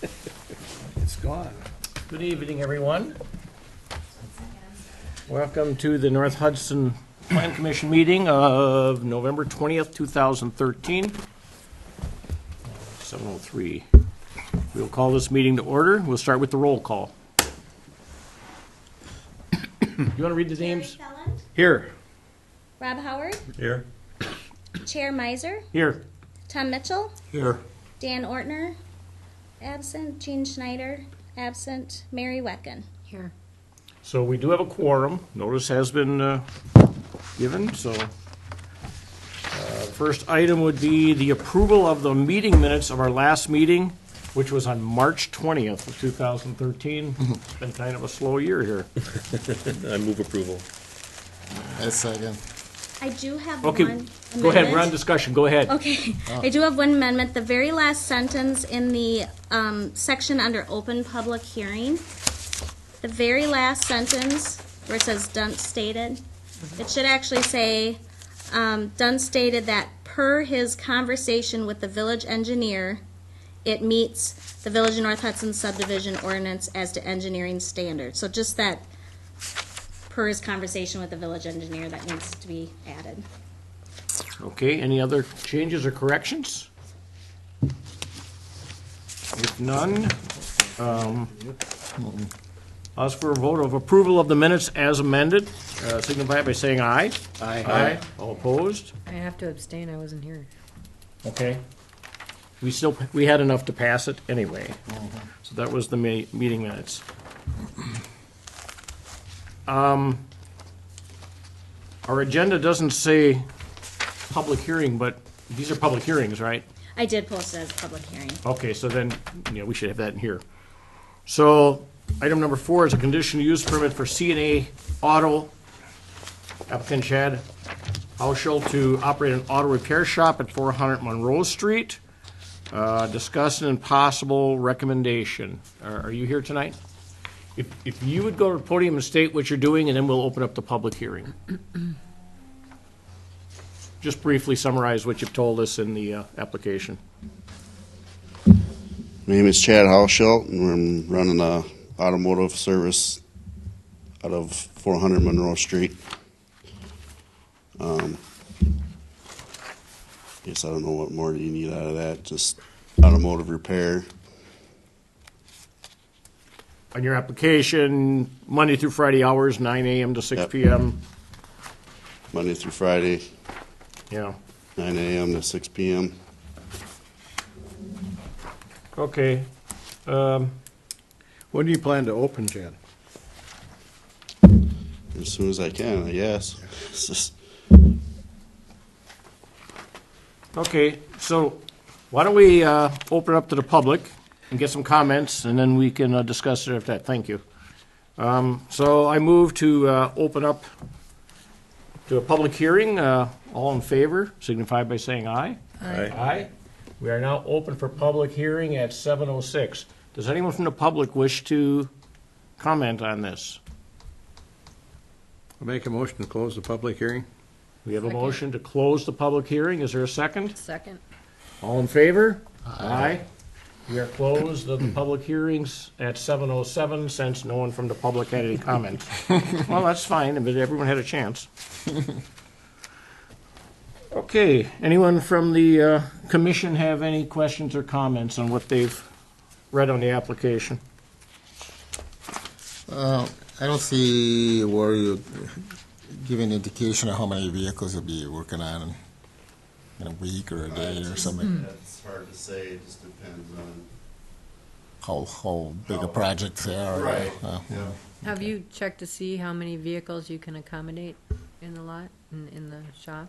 It's gone. Good evening, everyone. Welcome to the North Hudson Plan Commission meeting of November 20th, 2013. 7:03. We'll call this meeting to order. We'll start with the roll call. You want to read the names? Here. Rob Howard, Here. Chair Miser, Here. Tom Mitchell, Here. Dan Ortner, absent, Jean Schneider, absent, Mary Wecken. Here. So we do have a quorum. Notice has been given, so first item would be the approval of the meeting minutes of our last meeting, which was on March 20th of 2013. It's been kind of a slow year here. I move approval. I second. I do have Okay, one amendment. go ahead, we're on discussion, go ahead. Okay, I do have one amendment. The very last sentence in the section under open public hearing, the very last sentence where it says Dunt stated, it should actually say, Dunt stated that per his conversation with the village engineer, it meets the Village of North Hudson subdivision ordinance as to engineering standards. So just that per his conversation with the village engineer, that needs to be added. Okay, any other changes or corrections? If none, ask for a vote of approval of the minutes as amended. Signify by saying aye. Aye. All opposed? I have to abstain, I wasn't here. Okay. We had enough to pass it anyway. So that was the meeting minutes. Our agenda doesn't say public hearing, but these are public hearings, right? I did post it as a public hearing. Okay, so then, yeah, we should have that in here. So, item number 4 is a conditional use permit for C&A Auto, applicant Chad Hauschel, to operate an auto repair shop at 400 Monroe Street. Discuss an possible recommendation. Are you here tonight? If you would go to the podium and state what you're doing, and then we'll open up the public hearing. Just briefly summarize what you've told us in the application. My name is Chad Hauschel, and we're running a automotive service out of 400 Monroe Street. Guess I don't know what more do you need out of that. Just automotive repair. On your application, Monday through Friday hours, 9 a.m. to 6 Yep. p.m. Monday through Friday, Yeah. 9 a.m. to 6 p.m. Okay. When do you plan to open, Chad? As soon as I can, I guess. It's just, Okay, so why don't we open up to the public and get some comments, and then we can discuss it after that. Thank you. So I move to open up to a public hearing. All in favor, signify by saying aye. Aye. Aye. We are now open for public hearing at 7:06. Does anyone from the public wish to comment on this? I'll make a motion to close the public hearing. We have a Second. motion to close the public hearing. Is there a second? Second. All in favor? Aye. We are closed of the public hearings at 7:07 since no one from the public had any comments. Well, that's fine, but everyone had a chance. Okay, anyone from the commission have any questions or comments on what they've read on the application? I don't see where you give an indication of how many vehicles you'll be working on in a week or a day or something. That's hard to say. It just depends on. How big a project they are. Right. Yeah. Have you checked to see how many vehicles you can accommodate in the lot, in the shop?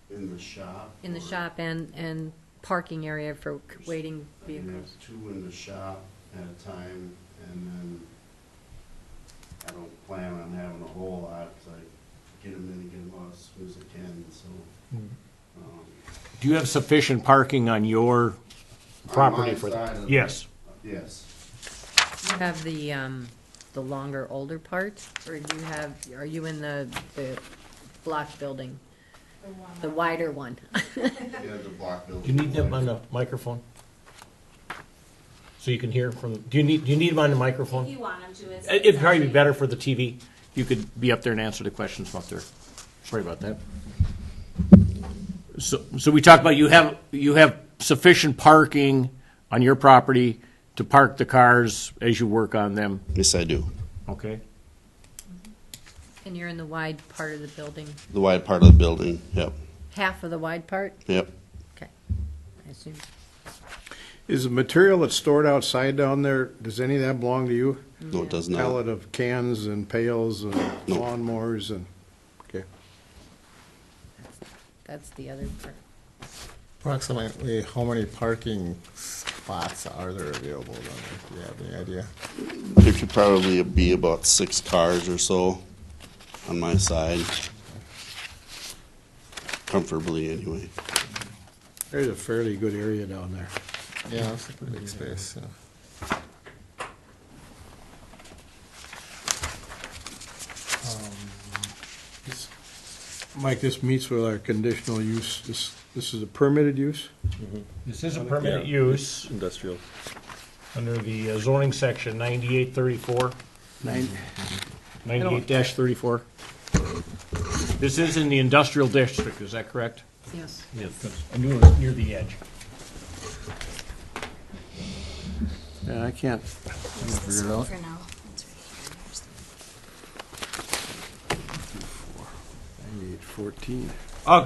In the shop. In the shop and parking area for waiting vehicles? There's 2 in the shop at a time, and then I don't plan on having a whole lot, 'cause I get them in and get them out as soon as I can, so. Do you have sufficient parking on your property my for side that? of Yes. Yes. You have the longer, older part, or are you in the block building? The wider one? Yeah, the block building. Do you need them on the microphone? so you can hear from, do you need them on the microphone? If you want them to, it's. It'd probably be better for the TV. You could be up there and answer the questions from up there. Sorry about that. So we talked about you have sufficient parking on your property to park the cars as you work on them, Yes, I do. okay? And you're in the wide part of the building, The wide part of the building, yep, half of the wide part? yep. Okay, I assume. Is the material that's stored outside down there, does any of that belong to you? No, it does not. Pallet of cans and pails and No. lawnmowers and, okay. That's the other part. Approximately how many parking spots are there available down there? Do you have any idea? There could probably be about 6 cars or so on my side. Comfortably, anyway. There's a fairly good area down there. Yeah, it's a pretty big space, yeah. Mike, this meets with our conditional use. This is a permitted use? This is a permanent use Industrial. under the zoning section 9834, 98-34. This is in the industrial district, is that correct? Yes. Yes. I knew it was near the edge. Yeah, I can't figure it out. For now. It's right here. 9814.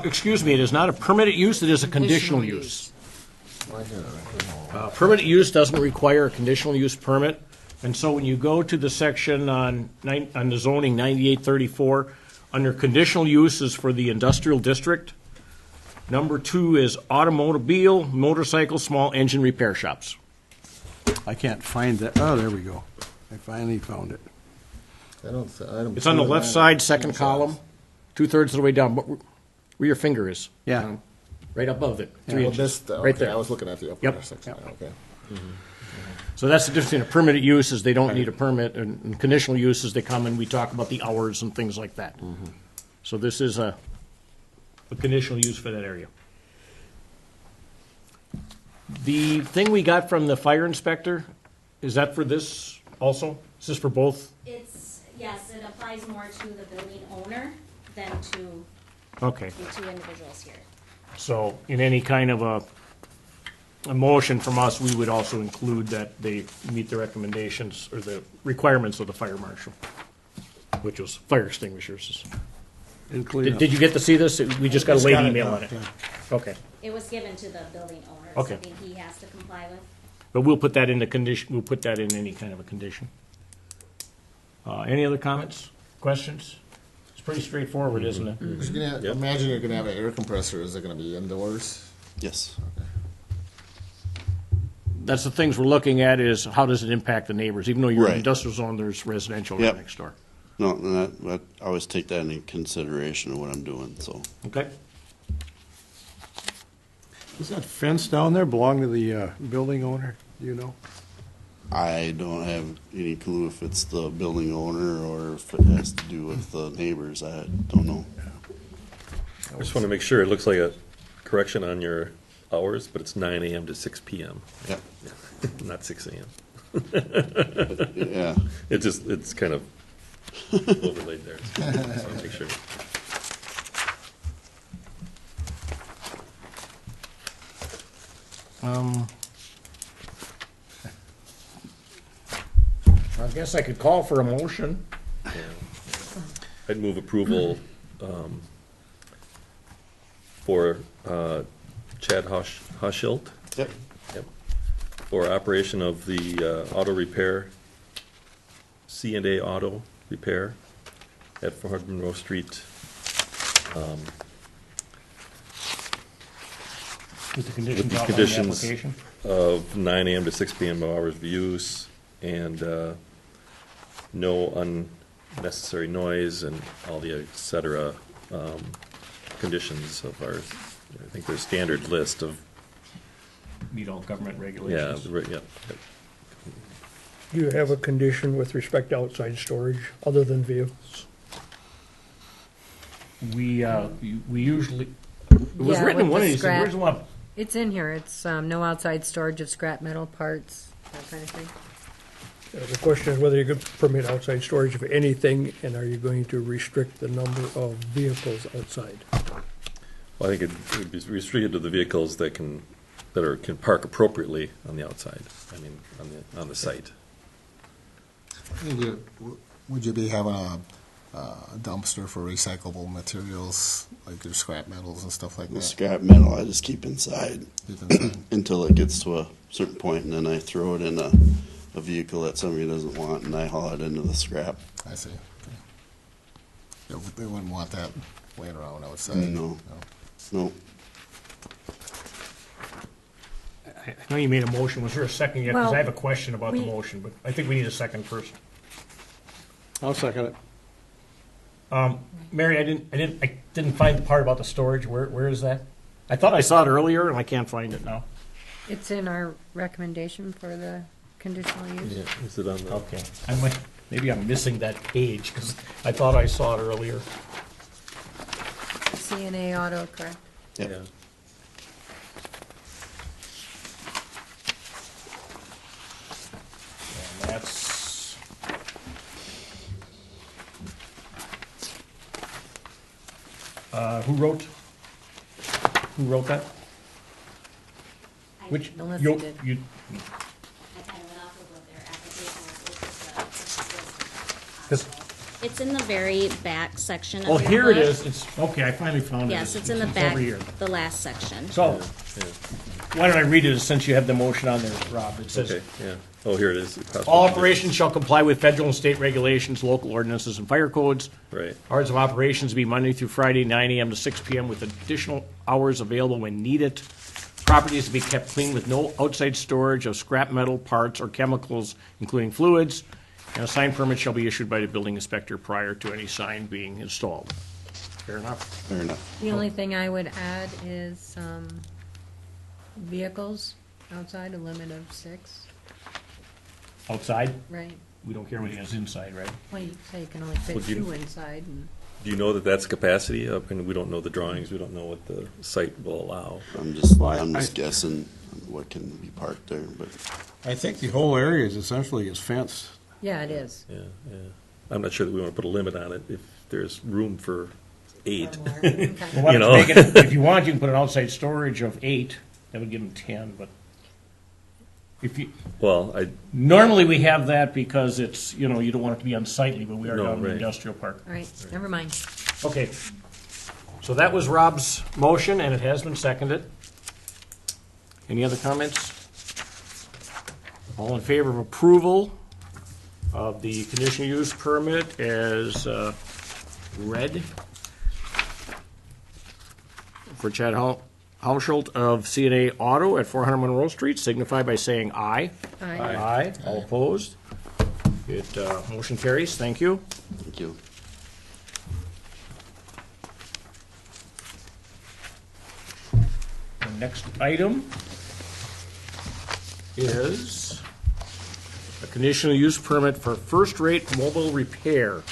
Excuse me, it is not a permitted use, it is a conditional use. Permanent use doesn't require a conditional use permit, and so when you go to the section on the zoning 9834, under conditional uses for the industrial district, number 2 is automobile, motorcycle, small engine repair shops. I can't find that. Oh, there we go. I finally found it. I don't It's on the left side, second column, 2/3 of the way down, where your finger is. Yeah. Right above it, 3 Well, inches. this, Right okay, there. I was looking at the upper Yep. section, okay. So that's the difference in a permitted use is they don't need a permit, and conditional uses, they come and we talk about the hours and things like that. So this is a conditional use for that area. The thing we got from the fire inspector, is that for this also? Is this for both? It's, yes, it applies more to the building owner than to Okay, the two individuals here. so in any kind of a motion from us, we would also include that they meet the recommendations or the requirements of the fire marshal, which was fire extinguishers. And clean Did you get to see this? We just got a Just late got it email now, on it. yeah. Okay, It was given to the building owner, Okay. something he has to comply with. but we'll put that in the condition, we'll put that in any kind of a condition. Any other comments, questions? It's pretty straightforward, isn't it? Imagine you're gonna have an air compressor, is it gonna be indoors? Yes. That's the things we're looking at is how does it impact the neighbors? Even though you're in Right. industrial zone, there's residential right Yep. next door. No, I always take that into consideration of what I'm doing, so. Okay? Does that fence down there belong to the building owner? Do you know? I don't have any clue if it's the building owner or if it has to do with the neighbors. I don't know. I just want to make sure, it looks like a correction on your hours, but it's 9 a.m. to 6 p.m., Yep. not 6 a.m. Yeah. It's kind of overlaid there. So I just want to make sure. I guess I could call for a motion. Yeah. I'd move approval for Chad Hoshilt. Yep. Yep. For operation of the auto repair, C&A Auto Repair at 400 Monroe Street. With the conditions With the outlined in the conditions. application. Of 9 a.m. to 6 p.m. hours of use, and no unnecessary noise, and all the et cetera conditions of our, I think there's standard list of, Meet all government yeah, regulations. yeah. Do you have a condition with respect to outside storage, other than vehicles? We usually, it was Yeah, written in with one the of these, things. scrap. Where's the one? It's in here, it's no outside storage of scrap metal parts, that kind of thing? The question is whether you could permit outside storage of anything, and are you going to restrict the number of vehicles outside? Well, I think it would be restricted to the vehicles that can park appropriately on the outside, I mean, on the site. Would you be having a dumpster for recyclable materials, like your scrap metals and stuff like The that? scrap metal I just keep inside Keep inside? until it gets to a certain point, and then I throw it in a vehicle that somebody doesn't want, and I haul it into the scrap. I see. Okay. Yeah, they wouldn't want that laying around outside. No. No. I know you made a motion. Was there a second yet? Because Well, I have a question about the we- motion, but I think we need a second first. I'll second it. Mary, I didn't find the part about the storage. Where is that? I thought I saw it earlier, and I can't find it now. It's in our recommendation for the conditional use. Yeah, is it on the? Okay. Maybe I'm missing that page, because I thought I saw it earlier. CNA Auto, correct? Yep. Yeah. And that's... Who wrote that? Which? Melissa you- did. you- I kind of went off of what their application was, Because- It's in the very back section of Oh, your here it book. is. Okay, I finally found it. Yes, it's in the back, over here. the last section. So, why don't I read it since you have the motion on there, Rob? It says, Okay, yeah. Oh, here it is. all operations shall comply with federal and state regulations, local ordinances, and fire codes. Right. Hours of operations be Monday through Friday, 9 a.m. to 6 p.m. with additional hours available when needed. Property is to be kept clean with no outside storage of scrap metal, parts, or chemicals, including fluids. And a sign permit shall be issued by the building inspector prior to any sign being installed. Fair enough? Fair enough. The only thing I would add is vehicles outside, a limit of 6, Outside, right? we don't care what he has inside, right? Well, you say you can only fit Well, do you- 2 inside, and Do you know that that's capacity? And we don't know the drawings, we don't know what the site will allow. I'm just Well, I- guessing what can be parked there, but I think the whole area is essentially fenced. yeah, it is. Yeah, yeah. I'm not sure that we want to put a limit on it if there's room for 8. Or more. Okay. Well, why You don't know. you make it, if you want, you can put an outside storage of 8, that would give them 10, but if you, Well, normally we have that because it's, you know, you don't want it to be unsightly, but we are No, down in the right. industrial park. All right, never mind. Okay, so that was Rob's motion, and it has been seconded. Any other comments? All in favor of approval of the conditional use permit as read for Chad Hauschild of CNA Auto at 400 Monroe Street, signify by saying aye. Aye. Aye. All opposed? It, motion carries. Thank you. thank you. The next item is a conditional use permit for first-rate mobile repair.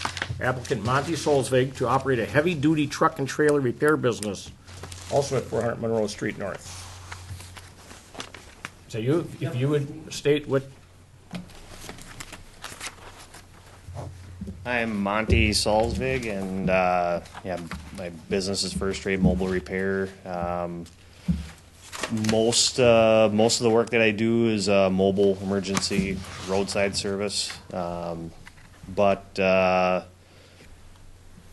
Applicant Monty Solzvig to operate a heavy-duty truck and trailer repair business, also at 400 Monroe Street North. So you, if you would state what, I'm Monty Salzvig, and yeah, my business is First Rate Mobile Repair. Most of the work that I do is mobile emergency roadside service, but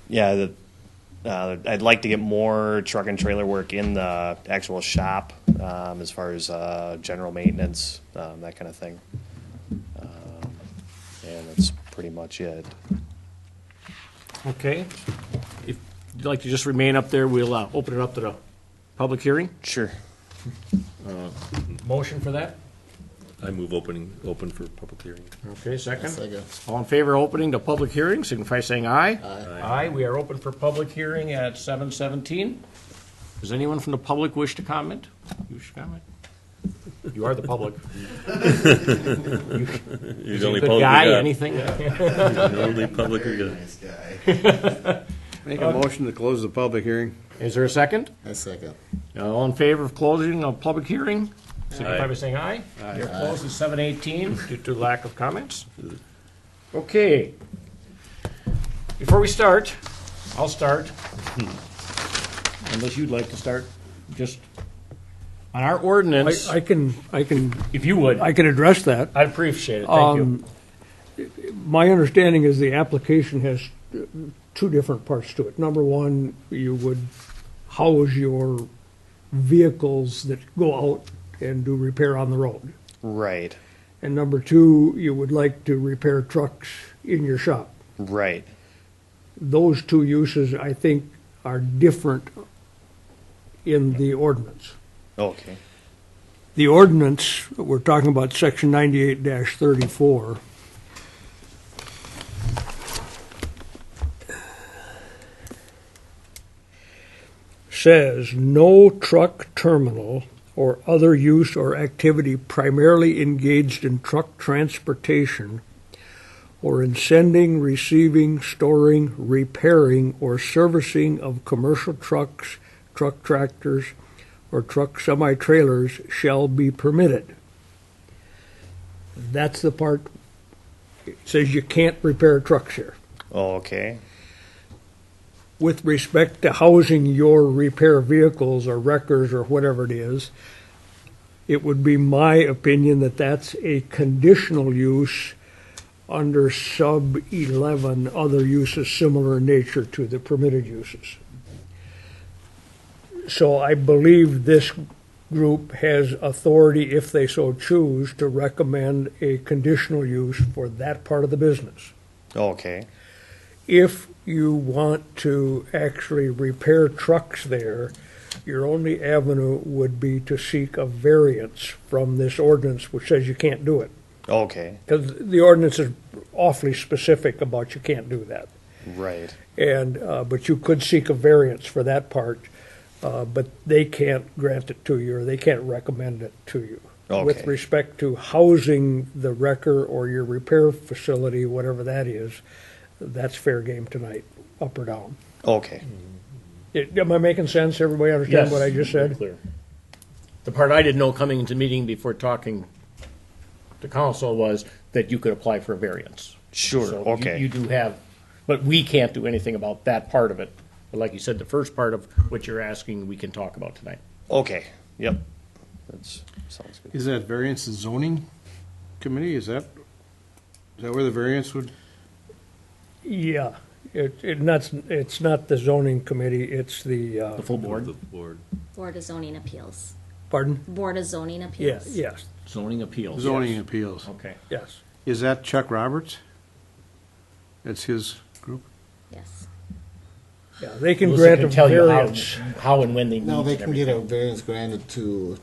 yeah, I'd like to get more truck and trailer work in the actual shop, as far as general maintenance, that kind of thing, and that's pretty much it. okay. If you'd like to just remain up there, we'll open it up to the public hearing. Sure. Motion for that? I move open for public hearing. Okay, second. Second. All in favor of opening the public hearing, signify by saying aye. Aye. Aye, we are open for public hearing at 7:17. Does anyone from the public wish to comment? You wish to comment? You are the public. You're the only Good public guy, we got. anything? You're the only public we got. Nice guy. Make a motion to close the public hearing. Is there a second? I second. All in favor of closing a public hearing? signify by saying aye. You're opposed is 718 due to lack of comments. Okay. Before we start, I'll start. Unless you'd like to start, just on our ordinance, I can if you would, I can address that. I'd appreciate it. Thank you. My understanding is the application has two different parts to it. Number one, you would house your vehicles that go out and do repair on the road. Right, And number two, you would like to repair trucks in your shop. right. Those two uses, I think, are different in the ordinance. Okay, The ordinance, we're talking about section 98-34. Says, no truck terminal or other use or activity primarily engaged in truck transportation or in sending, receiving, storing, repairing, or servicing of commercial trucks, truck tractors, or truck semi-trailers shall be permitted. That's the part, it says you can't repair trucks here. okay, With respect to housing your repair vehicles or wreckers or whatever it is, it would be my opinion that that's a conditional use under sub 11, other uses similar in nature to the permitted uses. So I believe this group has authority, if they so choose, to recommend a conditional use for that part of the business. okay, If you want to actually repair trucks there, your only avenue would be to seek a variance from this ordinance, which says you can't do it. okay, Because the ordinance is awfully specific about you can't do that. right, And, but you could seek a variance for that part, but they can't grant it to you, or they can't recommend it to you. With Okay. respect to housing the wrecker or your repair facility, whatever that is, that's fair game tonight, up or down. okay. Am I making sense? Everybody understand what I just Very said? clear. The part I didn't know coming into meeting before talking to council was that you could apply for a variance. Sure, So okay. You do have, but we can't do anything about that part of it. But like you said, the first part of what you're asking, we can talk about tonight. Okay, yep. That's, sounds good. Is that variance the zoning committee? Is that where the variance would? Yeah, it's not the zoning committee, it's The the, full board, The board. Board of Zoning Appeals. pardon? Board of Zoning Yeah, Appeals. yes, zoning appeals. Zoning appeals. Okay. yes. Is that Chuck Roberts? That's his group? Yes. Yeah, they can Melissa grant a can tell you variance. how and when they meet Now, they and can get a everything. variance granted to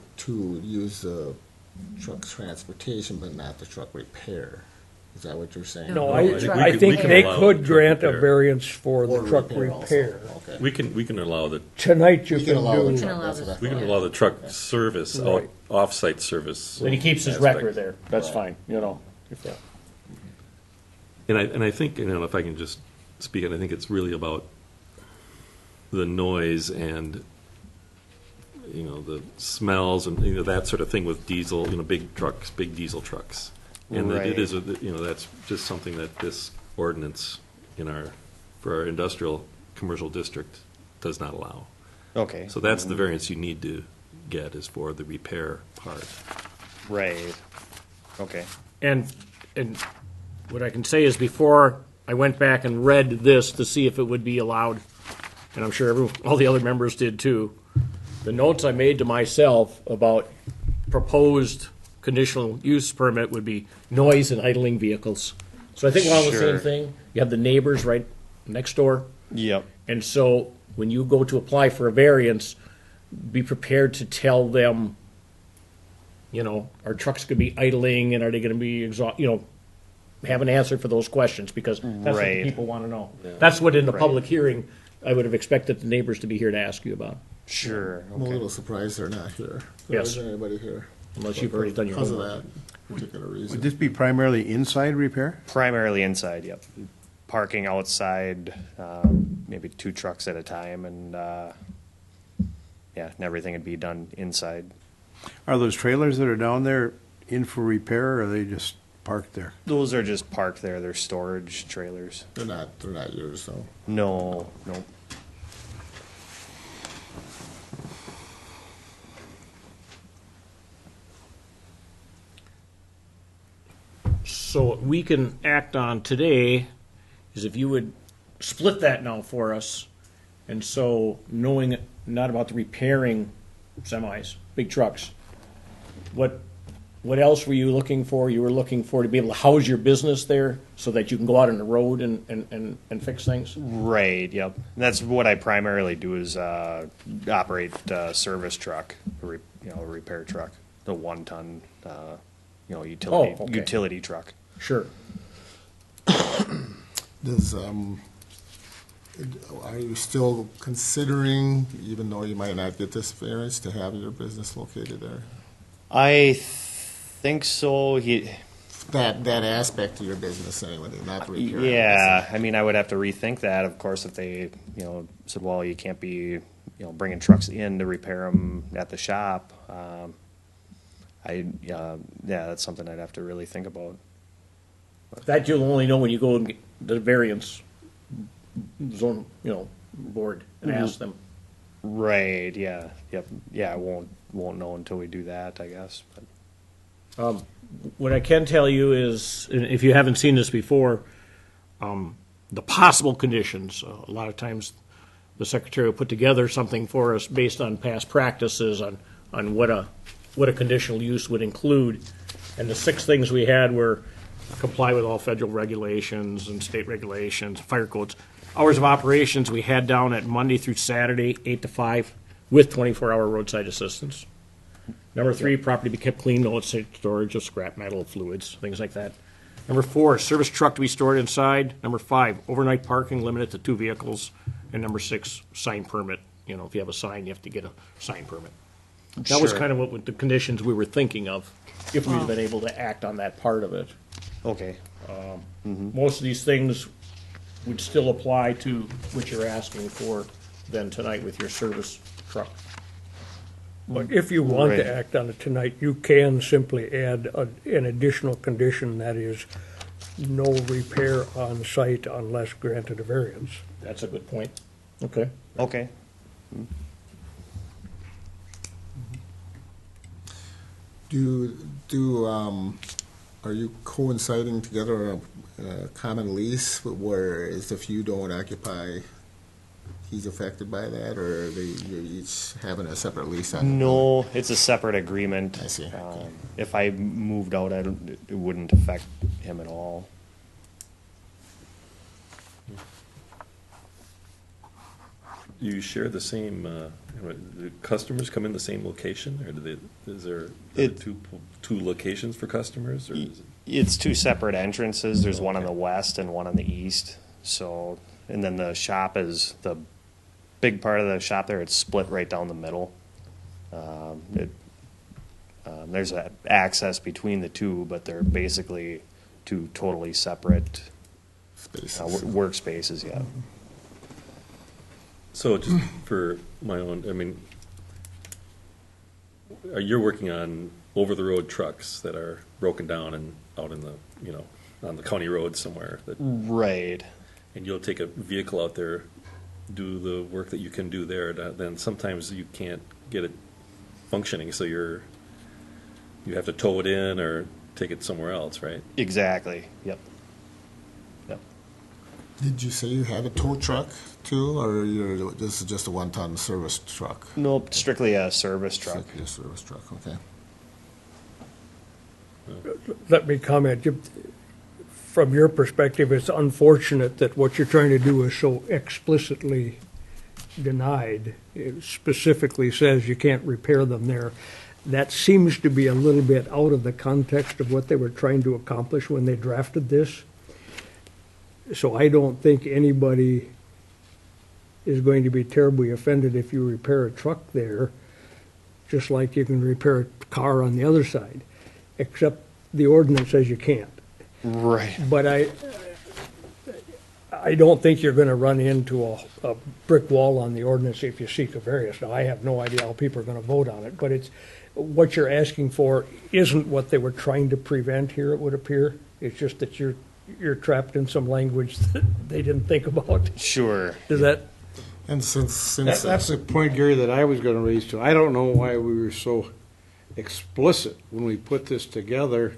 use the truck transportation, but not the truck repair. Is that what you're saying? No, No, I, I think I we think can they allow could truck grant a repair. variance for the Or truck also. repair. Okay. We can allow the, Tonight you We can can allow the do, truck, allow that's the- what I we can thought. allow the truck service, Right. off-site service. But he keeps his aspect. record there. That's fine, you know. If that- And I think, if I can just speak, and I think it's really about the noise and, the smells and, that sort of thing with diesel, big trucks, big diesel trucks. And that it Right. is, that's just something that this ordinance for our industrial, commercial district does not allow. Okay, So that's the variance you need to get is for the repair part. right. Okay, And what I can say is before I went back and read this to see if it would be allowed, and I'm sure all the other members did too, the notes I made to myself about proposed conditional use permit would be noise and idling vehicles. So I think we're on the same Sure. thing. You have the neighbors right next door. yep, And so when you go to apply for a variance, be prepared to tell them, are trucks going to be idling and are they going to be have an answer for those questions because that's what the Right. people want to know. That's what in the public hearing, I would have expected the neighbors to be here to ask you about, sure, I'm a okay. little surprised they're not here. There Yes. isn't anybody here. unless you've already done your Because of homework. that particular reason. Would this be primarily inside repair? Primarily inside, yep. Parking outside, maybe 2 trucks at a time, and, and everything would be done inside. Are those trailers that are down there in for repair, or are they just parked there? Those are just parked there. They're storage trailers. They're not yours, so. No. So what we can act on today is if you would split that now for us, and so knowing not about the repairing semis, big trucks, what else were you looking for? You were looking for to be able to house your business there so that you can go out on the road and fix things? Right. Yep. And that's what I primarily do is operate a service truck, a repair truck, the 1-ton, utility Oh, okay. utility truck. Sure. Does, are you still considering, even though you might not get this variance, to have your business located there? I think so. That aspect of your business anyway, not the repair. Yeah, I mean, I would have to rethink that, of course, if they, said, well, you can't be, bringing trucks in to repair them at the shop. That's something I'd have to really think about. That you'll only know when you go and get the variance zone, board and ask them. Right. Yeah. Yep. Yeah. I won't know until we do that, I guess. But. What I can tell you is, and if you haven't seen this before, the possible conditions. A lot of times, the secretary will put together something for us based on past practices on what a conditional use would include. And the 6 things we had were comply with all federal regulations and state regulations, fire codes. Hours of operations we had down at Monday through Saturday, 8 to 5, with 24-hour roadside assistance. Number 3, property be kept clean, no unsafe storage of scrap metal, fluids, things like that. Number 4, service truck to be stored inside. Number 5, overnight parking limited to 2 vehicles. And number 6, sign permit. If you have a sign, you have to get a sign permit. That was Sure. kind of what the conditions we were thinking of, if we'd been able to act on that part of it. Okay. Most of these things would still apply to what you're asking for then tonight with your service truck. But if you want Right. to act on it tonight, you can simply add an additional condition, that is, no repair on site unless granted a variance. That's a good point. Okay. Okay. Are you coinciding together a common lease where if you don't occupy, he's affected by that, or are you're each having a separate lease on? No, it's a separate agreement. I see. Okay. If I moved out, it wouldn't affect him at all. Do you share the same, do customers come in the same location, or is there two locations for customers, or is it? It's 2 separate entrances. There's one on the west and one on the east. So, and then the shop is the big part of the shop there. It's split right down the middle. There's access between the 2, but they're basically 2 totally separate Spaces. workspaces. Yeah. So just for my own, you're working on over-the-road trucks that are broken down and out in the, on the county road somewhere, Right. and you'll take a vehicle out there, do the work that you can do there, then sometimes you can't get it functioning, so you have to tow it in or take it somewhere else, right? Exactly. Yep. Did you say you have a tow truck too, or this is just a 1-ton service truck? Nope. Strictly a service truck. Strictly a service truck, okay. Let me comment. From your perspective, it's unfortunate that what you're trying to do is so explicitly denied. It specifically says you can't repair them there. That seems to be a little bit out of the context of what they were trying to accomplish when they drafted this. So I don't think anybody is going to be terribly offended if you repair a truck there, just like you can repair a car on the other side, except the ordinance says you can't. Right. But I don't think you're going to run into a brick wall on the ordinance if you seek a variance. Now, I have no idea how people are going to vote on it, but what you're asking for isn't what they were trying to prevent here, it would appear. It's just that you're trapped in some language that they didn't think about. Sure. Does that, And That's the point, Gary, that I was gonna raise too. I don't know why we were so explicit when we put this together,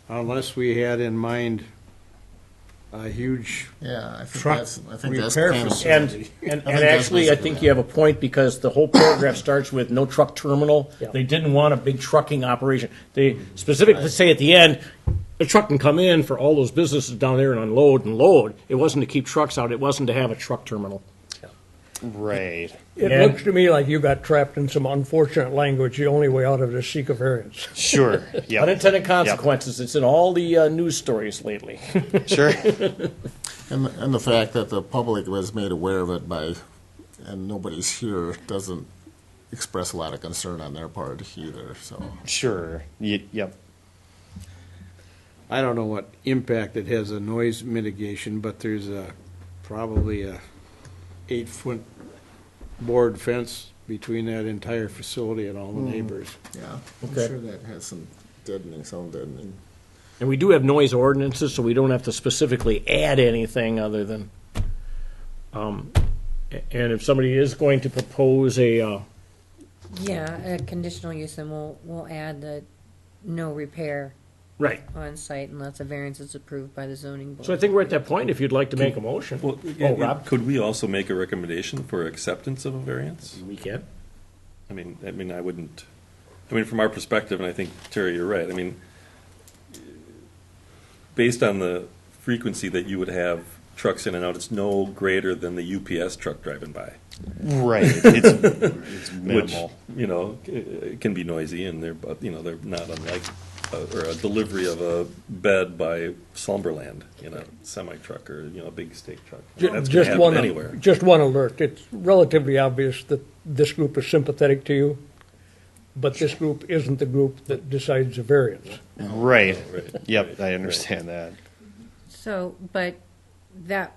unless we had in mind a huge yeah, I think truck that's kind of. facility. And that's actually, I basically think that. you have a point, because the whole paragraph starts with no truck terminal. Yeah. They didn't want a big trucking operation. They specifically say at the end, a truck can come in for all those businesses down there and unload and load. It wasn't to keep trucks out, it wasn't to have a truck terminal. Right. it And- looks to me like you got trapped in some unfortunate language. The only way out of it is seek a variance. Sure. Yep. Unintended consequences, it's in all the news stories lately. Sure. And the fact that the public was made aware of it and nobody's here doesn't express a lot of concern on their part either, so. Sure. Yep. I don't know what impact it has on noise mitigation, but there's probably a 8-foot board fence between that entire facility and all the neighbors. Yeah, I'm Okay. sure that has some sound deadening. And we do have noise ordinances, so we don't have to specifically add anything other than, and if somebody is going to propose a, Yeah, a conditional use, and we'll add the no repair right. on site unless a variance is approved by the zoning board. So I think we're at that point, if you'd like to make a motion. Well, Oh, Rob? could we also make a recommendation for acceptance of a variance? We can. I mean, I wouldn't, from our perspective, and I think, Terry, you're right, based on the frequency that you would have trucks in and out, it's no greater than the UPS truck driving by. Right. It's minimal. Which, it can be noisy, and they're not unlike, or a delivery of a bed by Slumberland, semi-truck or, a big steak truck. That's gonna Just happen one, anywhere. just one alert. It's relatively obvious that this group is sympathetic to you, but this group isn't the group that decides a variance. Right. Right. Yep. I understand that. So, but that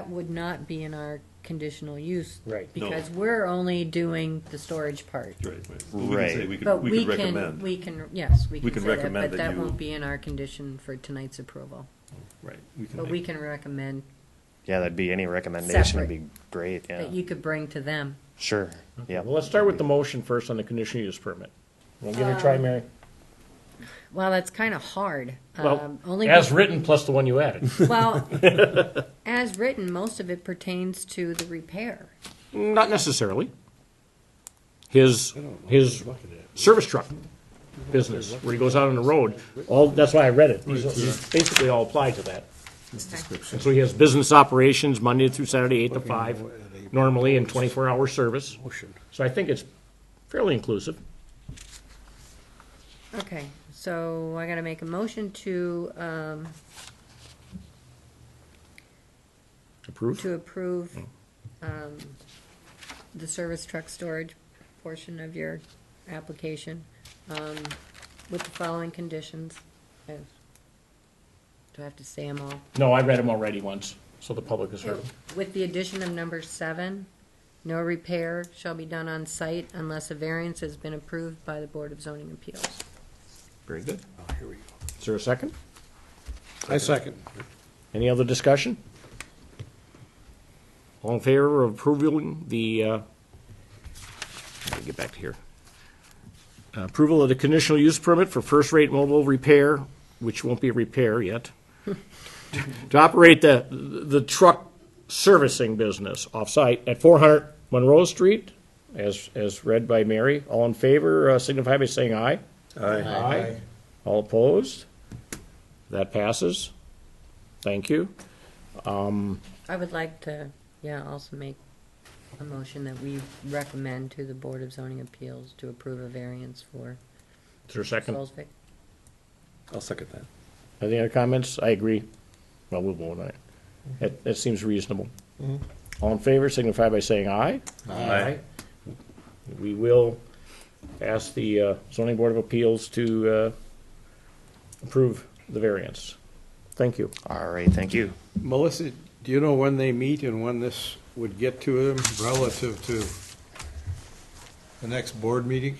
would not be in our conditional use. Right. No. Because we're only doing the storage part. Right. Well, we Right. can say, we But could recommend. we can, yes, we We can can say that, recommend but that that you- won't be in our condition for tonight's approval. Right. We can But make- we can recommend Yeah, that'd be any recommendation Separate. would be great. Yeah. that you could bring to them. Sure. Yeah. Well, let's start with the motion first on the conditional use permit. Want to give it a try, Mary? Well, that's kind of hard. Well, Only as written plus the one you added. Well, as written, most of it pertains to the repair. Not necessarily. His service truck business, where he goes out on the road, that's why I read it. He's basically all applied to that. This description. And so he has business operations Monday through Saturday, 8 to 5, normally in 24-hour service. So I think it's fairly inclusive. Okay, so I gotta make a motion to Approved? approve the service truck storage portion of your application with the following conditions. Do I have to say them all? No, I read them already once, so the public has heard them. With the addition of number 7, no repair shall be done on site unless a variance has been approved by the Board of Zoning Appeals. Very good. Is there a second? I second. Any other discussion? All in favor of approving the, let me get back to here. Approval of the conditional use permit for first-rate mobile repair, which won't be a repair yet, to operate the truck servicing business off-site at 400 Monroe Street, as read by Mary. All in favor, signify by saying aye. Aye. All opposed? That passes. Thank you. I would like to, also make a motion that we recommend to the Board of Zoning Appeals to approve a variance for Is there a second? Solzvik. I'll second that. Any other comments? I agree. Well, we'll vote on it. That seems reasonable. All in favor, signify by saying aye. Aye. We will ask the zoning board of appeals to approve the variance. Thank you. All right. Thank you. Melissa, do you know when they meet and when this would get to them relative to the next board meeting?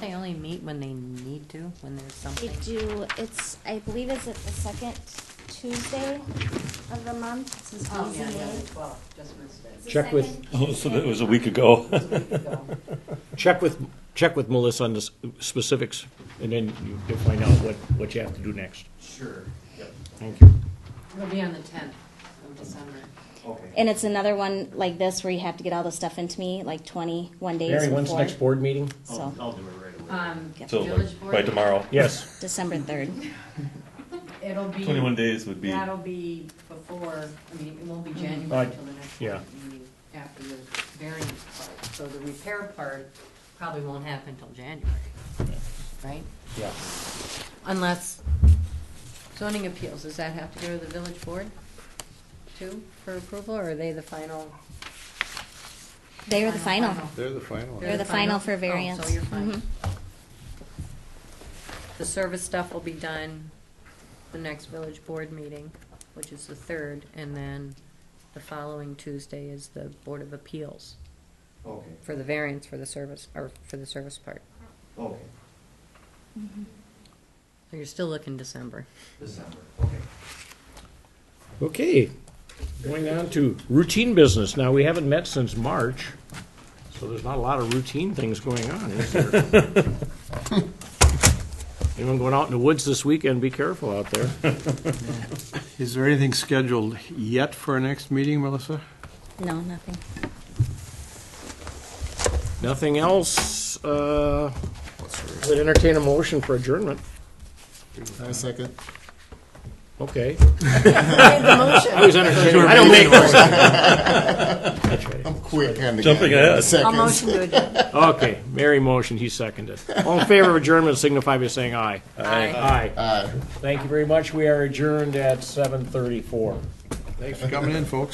they only meet when they need to, when there's They something? do, I believe it's at the second Tuesday of the month. Since Oh, BZA. yeah, yeah, the 12th, just missed it. It's the Check with- second Oh, so that Tuesday. was a week ago. It was a week ago. Check with Melissa on the specifics, and then you'll find out what you have to do next. Sure, yep, Thank you. It'll be on the 10th of December. okay. And it's another one like this where you have to get all the stuff into me like 21 days Mary, when's the before. next board meeting? So I'll do it right away. So Village board? by tomorrow, Yes. December 3rd. It'll be. 21 days would be. That'll be before, I mean, it won't be January Right. until the next Yeah. board meeting after the variance part. So the repair part probably won't happen until January, right? Yeah. Unless zoning appeals, does that have to go to the village board too for approval, or are they the final? They're the final. They're the final. They're the final for Oh, variance. so you're fine. Mhm. The service stuff will be done the next village board meeting, which is the 3rd, and then the following Tuesday is the Board of Appeals Okay, for the variance for the service, or for the service part. okay, So you're still looking December. December, okay. Okay, going on to routine business. Now, we haven't met since March, so there's not a lot of routine things going on, is there? Anyone going out in the woods this weekend, be careful out there. Is there anything scheduled yet for our next meeting, Melissa? No, nothing. Nothing else, would entertain a motion for adjournment. I second. Okay. I was entertaining, I don't make motions. That's right. I'm quick on the Jumping gun. ahead. I'll Seconds. motion to adjourn. Okay, Mary motion, he seconded. All in favor of adjournment signify by saying aye. Aye. Aye. Thank you very much. We are adjourned at 7:34. Thanks for coming in, folks.